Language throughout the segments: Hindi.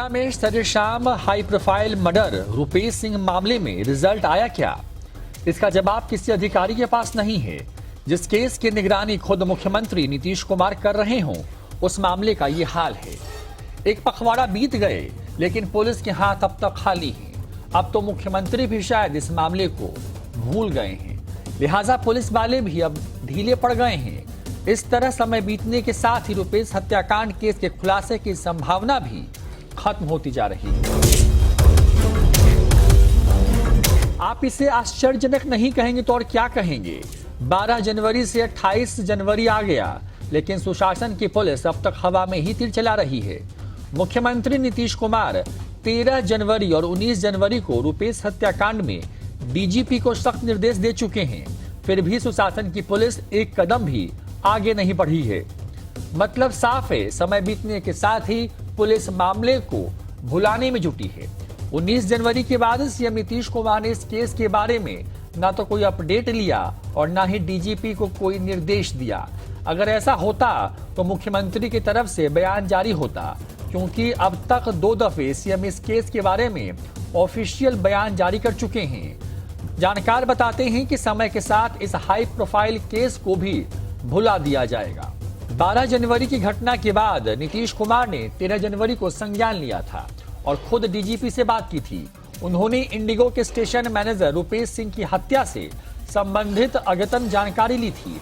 हरियाणा में सरेआम high profile murder Rupesh Singh मामले में रिजल्ट आया क्या? इसका जवाब किसी अधिकारी के पास नहीं है। जिस केस की निगरानी खुद मुख्यमंत्री नीतीश कुमार कर रहे हों, उस मामले का ये हाल है। एक पखवाड़ा बीत गए, लेकिन पुलिस के हाथ अब तक खाली हैं। अब तो मुख्यमंत्री भी शायद इस मामले को भूल गए हैं, लिहाजा पुलिस वाले भी अब ढीले पड़ गए हैं। इस तरह समय बीतने के साथ ही रुपेश हत्याकांड केस के खुलासे की संभावना भी खत्म होती जा रही है। आप इसे आश्चर्यजनक नहीं कहेंगे तो और क्या कहेंगे? 12 जनवरी से 28 जनवरी आ गया, लेकिन सुशासन की पुलिस अब तक हवा में ही तीर चला रही है। मुख्यमंत्री नीतीश कुमार 13 जनवरी और 19 जनवरी को रुपेश हत्याकांड में डीजीपी को सख्त निर्देश दे चुके हैं, फिर भी सुशासन की पुलिस एक कदम भी आगे नहीं बढ़ी है। मतलब साफ है, समय बीतने के साथ ही पुलिस मामले को भुलाने में जुटी है। 19 जनवरी के बाद सीएम नीतीश कुमार ने इस केस के बारे में ना तो कोई अपडेट लिया और ना ही डीजीपी को कोई निर्देश दिया। अगर ऐसा होता तो मुख्यमंत्री की तरफ से बयान जारी होता, क्योंकि अब तक 2 दफे सीएम इस केस के बारे में ऑफिशियल बयान जारी कर चुके हैं। जानकार बताते हैं कि समय के साथ इस हाई प्रोफाइल केस को भी भुला दिया जाएगा। 12 जनवरी की घटना के बाद नीतीश कुमार ने 13 जनवरी को संज्ञान लिया था और खुद डीजीपी से बात की थी। उन्होंने इंडिगो के स्टेशन मैनेजर रुपेश सिंह की हत्या से संबंधित अद्यतन जानकारी ली थी।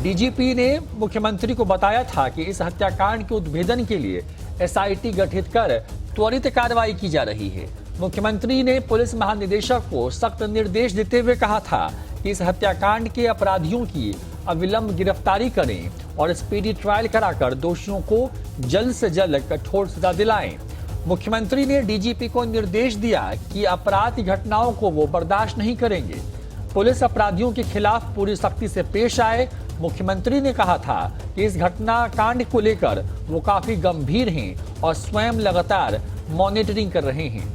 डीजीपी ने मुख्यमंत्री को बताया था कि इस हत्याकांड के उद्भेदन के लिए एसआईटी गठित कर त्वरित कार्रवाई की जा रही है। मुख्यमंत्री ने पुलिस महानिदेशक को सख्त निर्देश देते हुए कहा था कि इस हत्याकांड के अपराधियों की अविलंब गिरफ्तारी करें और स्पीडी ट्रायल कराकर दोषियों को जल्द से जल्द कठोर सजा दिलाएं। मुख्यमंत्री ने डीजीपी को निर्देश दिया कि अपराध की घटनाओं को वो बर्दाश्त नहीं करेंगे। पुलिस अपराधियों के खिलाफ पूरी सख्ती से पेश आए। मुख्यमंत्री ने कहा था कि इस घटना कांड को लेकर वो काफी गंभीर हैं और स्वयं लगातार मॉनिटरिंग कर रहे हैं।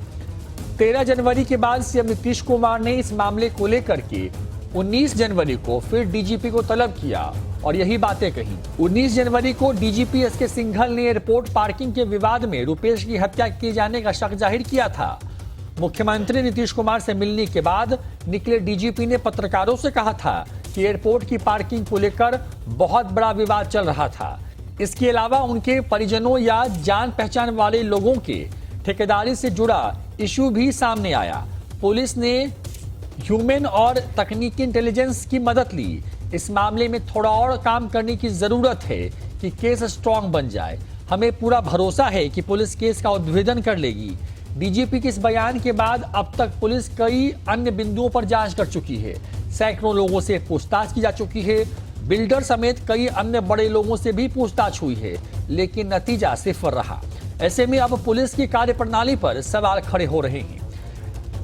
13 जनवरी के बाद सीएम नीतीश कुमार ने इस मामले को लेकर के 19 जनवरी को फिर डीजीपी को तलब किया और यही बातें कही। 19 जनवरी को डीजीपी एसके सिंघल ने एयरपोर्ट पार्किंग के विवाद में रुपेश की हत्या किए जाने का शक जाहिर किया था। मुख्यमंत्री नीतीश कुमार से मिलने के बाद निकले डीजीपी ने पत्रकारों से कहा था कि एयरपोर्ट की पार्किंग को लेकर बहुत बड़ा विवाद चल रहा था। इसके अलावा उनके परिजनों या जान पहचान वाले लोगों के ठेकेदारी से जुड़ा इशू भी सामने आया। पुलिस ने ह्यूमन और तकनीकी इंटेलिजेंस की मदद ली। इस मामले में थोड़ा और काम करने की जरूरत है कि केस स्ट्रांग बन जाए। हमें पूरा भरोसा है कि पुलिस केस का उद्भेदन कर लेगी। डीजीपी के इस बयान के बाद अब तक पुलिस कई अन्य बिंदुओं पर जांच कर चुकी है। सैकड़ों लोगों से पूछताछ की जा चुकी है। बिल्डर समेत कई अन्य बड़े लोगों से भी पूछताछ हुई है, लेकिन नतीजा सिफर रहा। ऐसे में अब पुलिस की कार्यप्रणाली पर सवाल खड़े हो रहे हैं।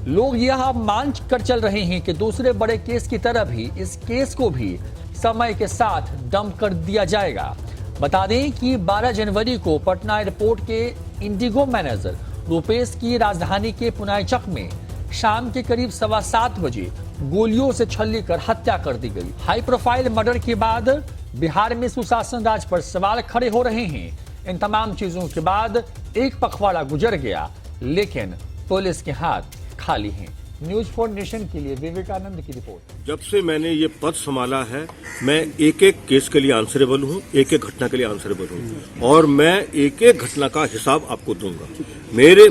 लोग यह मान कर चल रहे हैं कि दूसरे बड़े केस की तरह भी इस केस को भी समय के साथ डंप कर दिया जाएगा। बता दें कि 12 जनवरी को पटना एयरपोर्ट के इंडिगो मैनेजर रुपेश की राजधानी के पुनाईचक में शाम के करीब 7:15 बजे गोलियों से छल्ली कर हत्या कर दी गई। हाई प्रोफाइल मर्डर के बाद बिहार में सुशासन राज पर सवाल खड़े हो रहे हैं। इन तमाम चीजों के बाद एक पखवाड़ा गुजर गया, लेकिन पुलिस के हाथ खाली हैं। न्यूज 4 नेशन के लिए विवेकानंद की रिपोर्ट। जब से मैंने ये पद संभाला है, मैं एक एक केस के लिए आंसरेबल हूँ, एक एक घटना के लिए आंसरेबल हूँ और मैं एक एक घटना का हिसाब आपको दूंगा।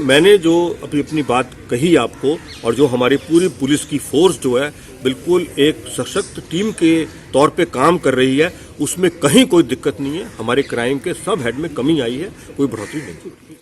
मैंने जो अपनी बात कही आपको, और जो हमारी पूरी पुलिस की फोर्स जो है बिल्कुल एक सशक्त टीम के तौर पे काम कर रही है, उसमें कहीं कोई दिक्कत नहीं है। हमारे क्राइम के सब हेड में कमी आई है, कोई बढ़ोतरी नहीं।